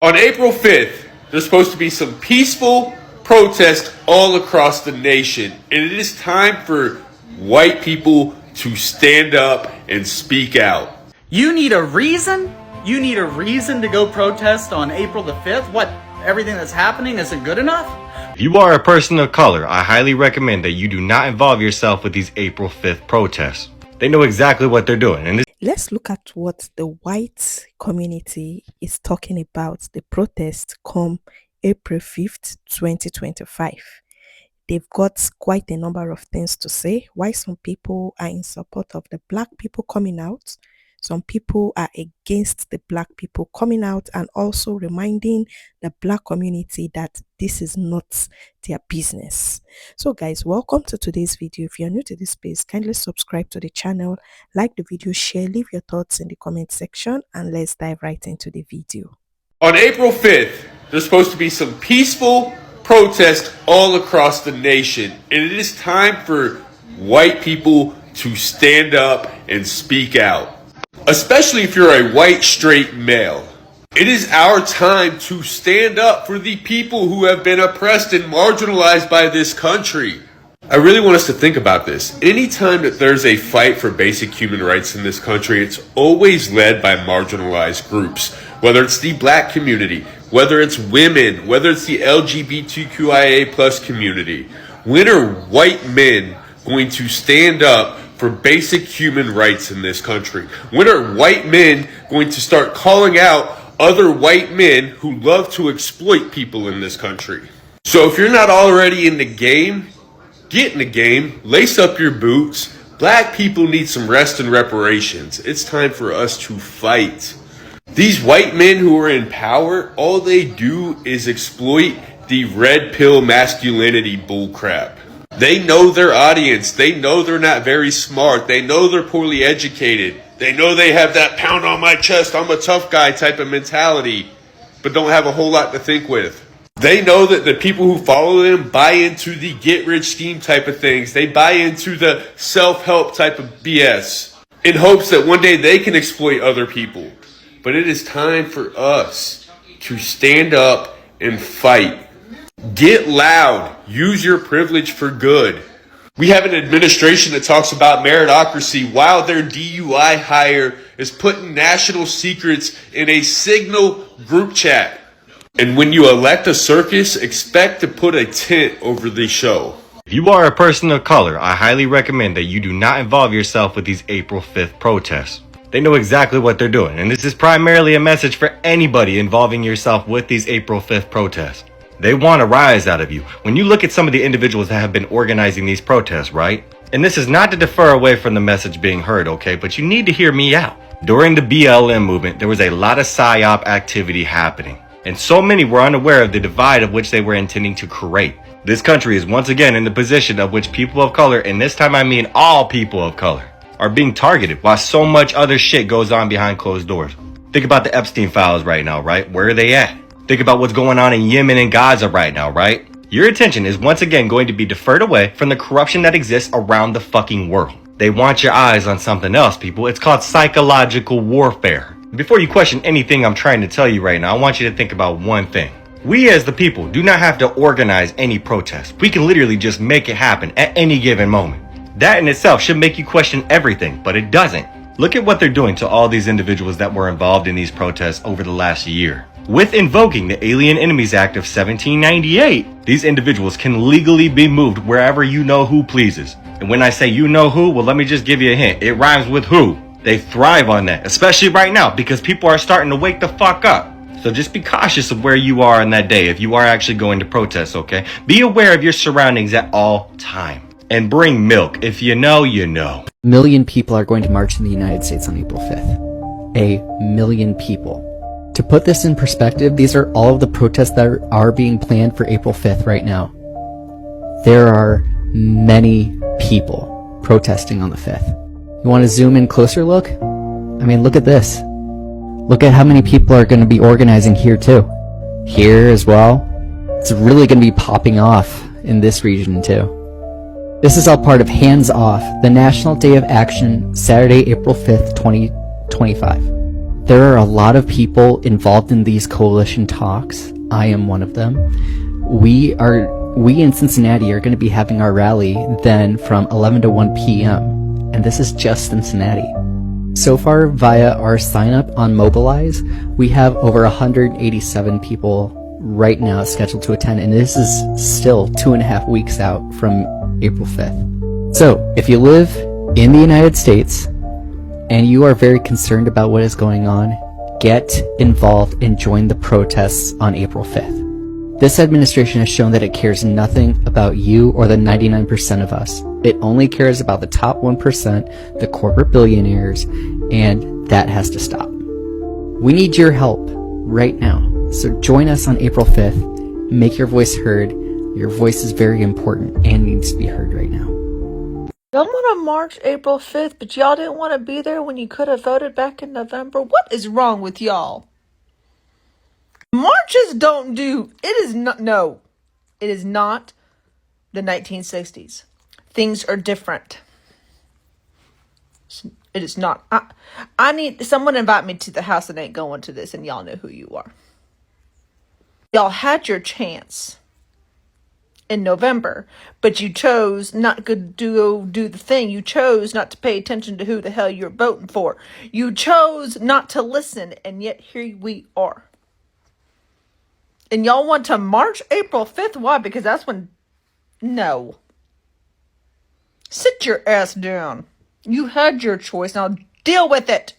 On April 5th, there's supposed to be some peaceful protests all across the nation. And it is time for white people to stand up and speak out. You need a reason? You need a reason to go protest on April the 5th? What, everything that's happening isn't good enough? If you are a person of color, I highly recommend that you do not involve yourself with these April 5th protests. They know exactly what they're doing. And Let's look at what the white community is talking about the protest come April 5th, 2025. They've got quite a number of things to say. Why some people are in support of the black people coming out. Some people are against the black people coming out, and also reminding the black community that this is not their business. So guys, welcome to today's video. If you're new to this space, kindly subscribe to the channel, like the video, share, leave your thoughts in the comment section, and let's dive right into the video. On April 5th, there's supposed to be some peaceful protests all across the nation. And it is time for white people to stand up and speak out. Especially if you're a white straight male. It is our time to stand up for the people who have been oppressed and marginalized by this country. I really want us to think about this. Anytime that there's a fight for basic human rights in this country, it's always led by marginalized groups. Whether it's the black community, whether it's women, whether it's the LGBTQIA plus community. When are white men going to stand up for basic human rights in this country? When are white men going to start calling out other white men who love to exploit people in this country? So if you're not already in the game, get in the game, lace up your boots. Black people need some rest and reparations. It's time for us to fight. These white men who are in power, all they do is exploit the red pill masculinity bullcrap. They know their audience. They know they're not very smart. They know they're poorly educated. They know they have that pound on my chest, I'm a tough guy type of mentality, but don't have a whole lot to think with. They know that the people who follow them buy into the get rich scheme type of things. They buy into the self-help type of BS in hopes that one day they can exploit other people. But it is time for us to stand up and fight. Get loud. Use your privilege for good. We have an administration that talks about meritocracy while their DUI hire is putting national secrets in a Signal group chat. And when you elect a circus, expect to put a tent over the show. if you are a person of color, I highly recommend that you do not involve yourself with these April 5th protests. They know exactly what they're doing, and this is primarily a message for anybody involving yourself with these April 5th protests. They want a rise out of you. When you look at some of the individuals that have been organizing these protests, right? And this is not to defer away from the message being heard, okay? But you need to hear me out. During the BLM movement, there was a lot of PSYOP activity happening. And so many were unaware of the divide of which they were intending to create. This country is once again in the position of which people of color, and this time I mean all people of color, are being targeted while so much other shit goes on behind closed doors. Think about the Epstein files right now, right? Where are they at? Think about what's going on in Yemen and Gaza right now, right? Your attention is once again going to be deferred away from the corruption that exists around the fucking world. They want your eyes on something else, people. It's called psychological warfare. Before you question anything I'm trying to tell you right now, I want you to think about one thing. We as the people do not have to organize any protest. We can literally just make it happen at any given moment. That in itself should make you question everything, but it doesn't. Look at what they're doing to all these individuals that were involved in these protests over the last year. With invoking the Alien Enemies Act of 1798, these individuals can legally be moved wherever you know who pleases. And when I say you know who, well, let me just give you a hint. It rhymes with who. They thrive on that, especially right now, because people are starting to wake the fuck up. So just be cautious of where you are on that day if you are actually going to protest, okay? Be aware of your surroundings at all time. And bring milk. If you know, you know. A million people are going to march in the United States on April 5th. A million people. To put this in perspective, these are all of the protests that are being planned for April 5th right now. There are many people protesting on the 5th. You want to zoom in closer look? I mean, look at this. Look at how many people are going to be organizing here too. Here as well. It's really going to be popping off in this region too. This is all part of Hands Off, the National Day of Action, Saturday, April 5th, 2025. There are a lot of people involved in these coalition talks. I am one of them. We in Cincinnati are going to be having our rally then from 11 to 1 p.m. And this is just Cincinnati. So far, via our sign up on Mobilize, we have over 187 people right now scheduled to attend, and this is still 2.5 weeks out from April 5th. So, if you live in the United States and you are very concerned about what is going on, get involved and join the protests on April 5th. This administration has shown that it cares nothing about you or the 99% of us. It only cares about the top 1%, the corporate billionaires, and that has to stop. We need your help right now. So join us on April 5th. Make your voice heard. Your voice is very important and needs to be heard right now. Y'all want to march April 5th, but y'all didn't want to be there when you could have voted back in November? What is wrong with y'all? Marches don't do... It is not... No. It is not the 1960s. Things are different. It is not. I need... Someone invite me to the house that ain't going to this, and y'all know who you are. Y'all had your chance in November, but you chose not to do the thing. You chose not to pay attention to who the hell you're voting for. You chose not to listen, and yet here we are. And y'all want to march April 5th? Why? Because that's when... No. Sit your ass down. You had your choice. Now deal with it.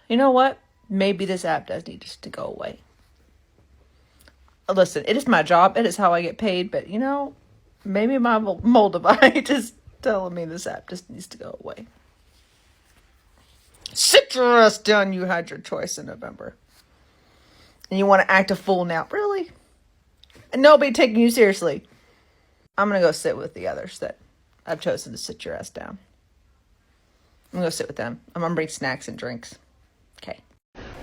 You know what? Maybe this app does need to go away. Listen, it is my job. It is how I get paid. But, you know, maybe my Moldavite is telling me this app just needs to go away. Sit your ass down. You had your choice in November. And you want to act a fool now. Really? And nobody taking you seriously. I'm going to go sit with the others that I've chosen to sit your ass down. I'm going to go sit with them. I'm going to bring snacks and drinks. Okay.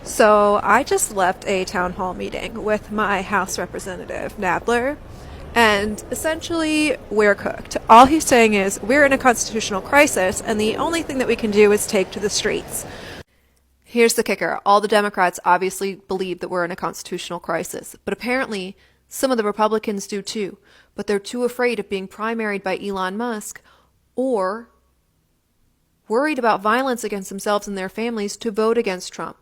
So I just left a town hall meeting with my House Representative, Nadler, and essentially we're cooked. All he's saying is we're in a constitutional crisis, and the only thing that we can do is take to the streets. Here's the kicker. All the Democrats obviously believe that we're in a constitutional crisis, but apparently some of the Republicans do too, but they're too afraid of being primaried by Elon Musk or worried about violence against themselves and their families to vote against Trump.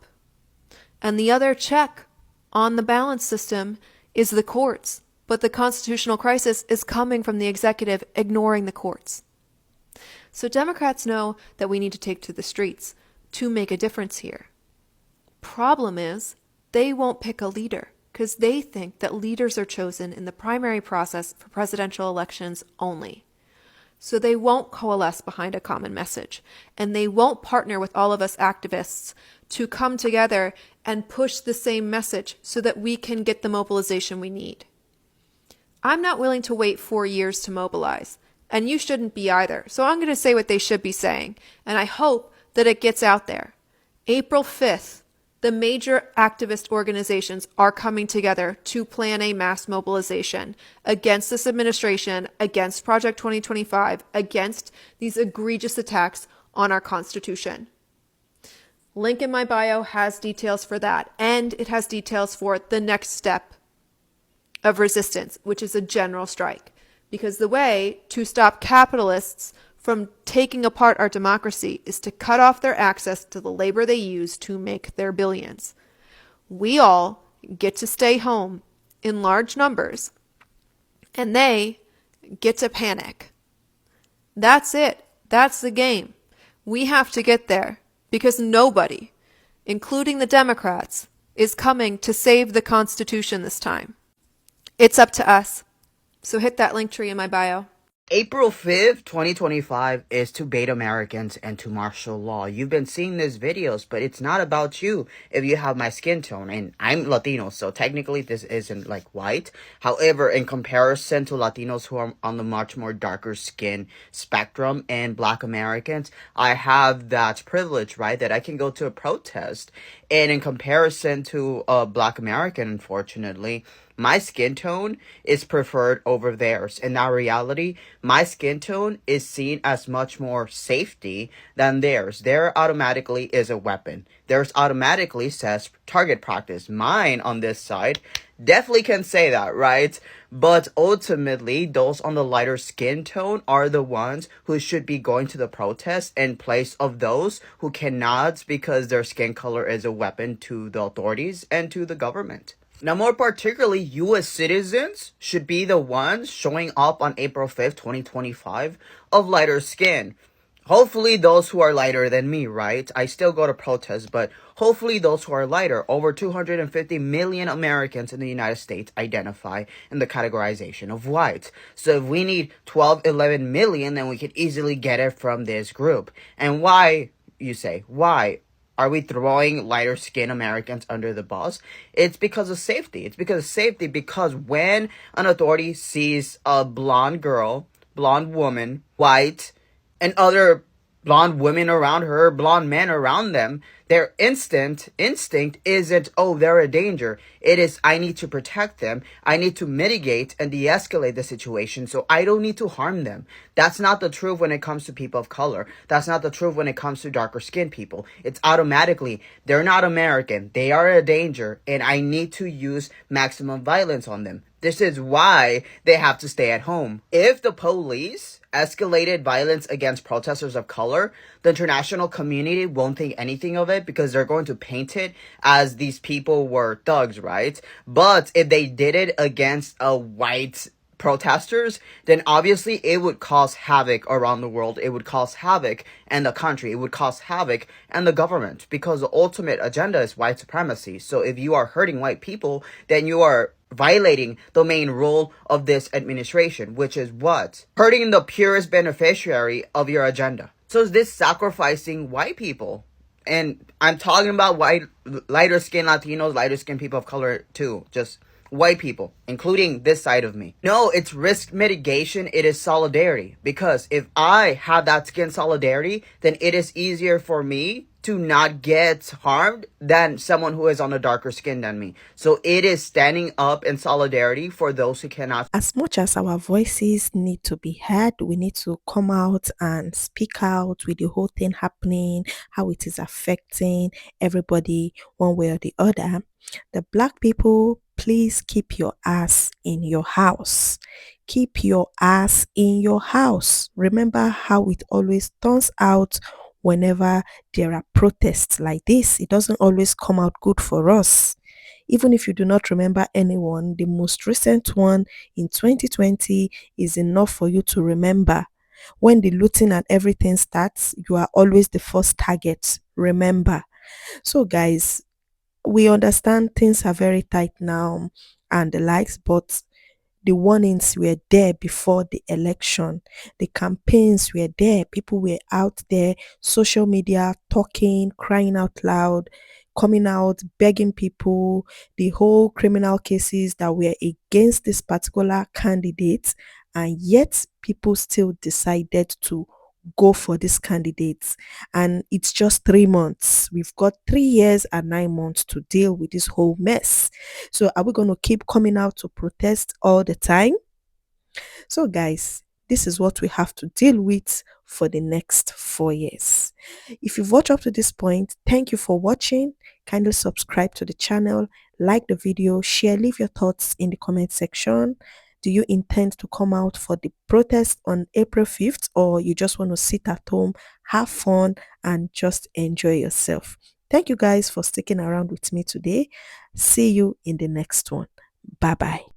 And the other check on the balance system is the courts. But the constitutional crisis is coming from the executive ignoring the courts. So Democrats know that we need to take to the streets to make a difference here. Problem is, they won't pick a leader because they think that leaders are chosen in the primary process for presidential elections only. So they won't coalesce behind a common message, and they won't partner with all of us activists to come together and push the same message so that we can get the mobilization we need. I'm not willing to wait 4 years to mobilize, and you shouldn't be either. So I'm going to say what they should be saying, and I hope that it gets out there. April 5th, the major activist organizations are coming together to plan a mass mobilization against this administration, against Project 2025, against these egregious attacks on our Constitution. Link in my bio has details for that, and it has details for the next step of resistance, which is a general strike. Because the way to stop capitalists from taking apart our democracy is to cut off their access to the labor they use to make their billions. We all get to stay home in large numbers, and they get to panic. That's it. That's the game. We have to get there because nobody, including the Democrats, is coming to save the Constitution this time. It's up to us. So hit that link tree in my bio. April 5th, 2025 is to bait Americans and to martial law. You've been seeing these videos, but it's not about you if you have my skin tone. And I'm Latino, so technically this isn't like white. However, in comparison to Latinos who are on the much more darker skin spectrum and Black Americans, I have that privilege, right? That I can go to a protest. And in comparison to a Black American, unfortunately, my skin tone is preferred over theirs. In that reality, my skin tone is seen as much more safety than theirs. Their automatically is a weapon. Theirs automatically says target practice. Mine on this side definitely can say that, right? But ultimately, those on the lighter skin tone are the ones who should be going to the protest in place of those who cannot because their skin color is a weapon to the authorities and to the government. Now, more particularly, U.S. citizens should be the ones showing up on April 5th, 2025 of lighter skin. Hopefully those who are lighter than me, right? I still go to protests, but hopefully those who are lighter. Over 250 million Americans in the United States identify in the categorization of white. So if we need 12, 11 million, then we could easily get it from this group. And why, you say, why are we throwing lighter skinned Americans under the bus? It's because of safety. It's because of safety because when an authority sees a blonde girl, blonde woman, white, and other blonde women around her, blonde men around them, their instinct isn't, oh, they're a danger. It is, I need to protect them. I need to mitigate and de-escalate the situation so I don't need to harm them. That's not the truth when it comes to people of color. That's not the truth when it comes to darker skinned people. It's automatically, they're not American. They are a danger and I need to use maximum violence on them. This is why they have to stay at home. If the police escalated violence against protesters of color, the international community won't think anything of it because they're going to paint it as these people were thugs, right? But if they did it against a white protesters, then obviously it would cause havoc around the world. It would cause havoc in the country. It would cause havoc in the government because the ultimate agenda is white supremacy. So if you are hurting white people, then you are violating the main role of this administration, which is what? Hurting the purest beneficiary of your agenda. So is this sacrificing white people? And I'm talking about white, lighter skin Latinos, lighter skin people of color too. Just white people, including this side of me. No, it's risk mitigation. It is solidarity. Because if I have that skin solidarity, then it is easier for me to not get harmed than someone who is on a darker skin than me. So it is standing up in solidarity for those who cannot. As much as our voices need to be heard, we need to come out and speak out with the whole thing happening, how it is affecting everybody one way or the other. The black people, please keep your ass in your house. Keep your ass in your house. Remember how it always turns out whenever there are protests like this. It doesn't always come out good for us. Even if you do not remember anyone, the most recent one in 2020 is enough for you to remember. When the looting and everything starts, you are always the first target. Remember. So guys, we understand things are very tight now and the likes, but the warnings were there before the election. The campaigns were there. People were out there, social media, talking, crying out loud, coming out, begging people, the whole criminal cases that were against this particular candidate, and yet people still decided to go for these candidates. And it's just 3 months. We've got 3 years and 9 months to deal with this whole mess. So are we going to keep coming out to protest all the time? So guys, this is what we have to deal with for the next 4 years. If you've watched up to this point, thank you for watching. Kindly subscribe to the channel, like the video, share, leave your thoughts in the comment section. Do you intend to come out for the protest on April 5th, or you just want to sit at home, have fun, and just enjoy yourself? Thank you guys for sticking around with me today. See you in the next one. Bye-bye.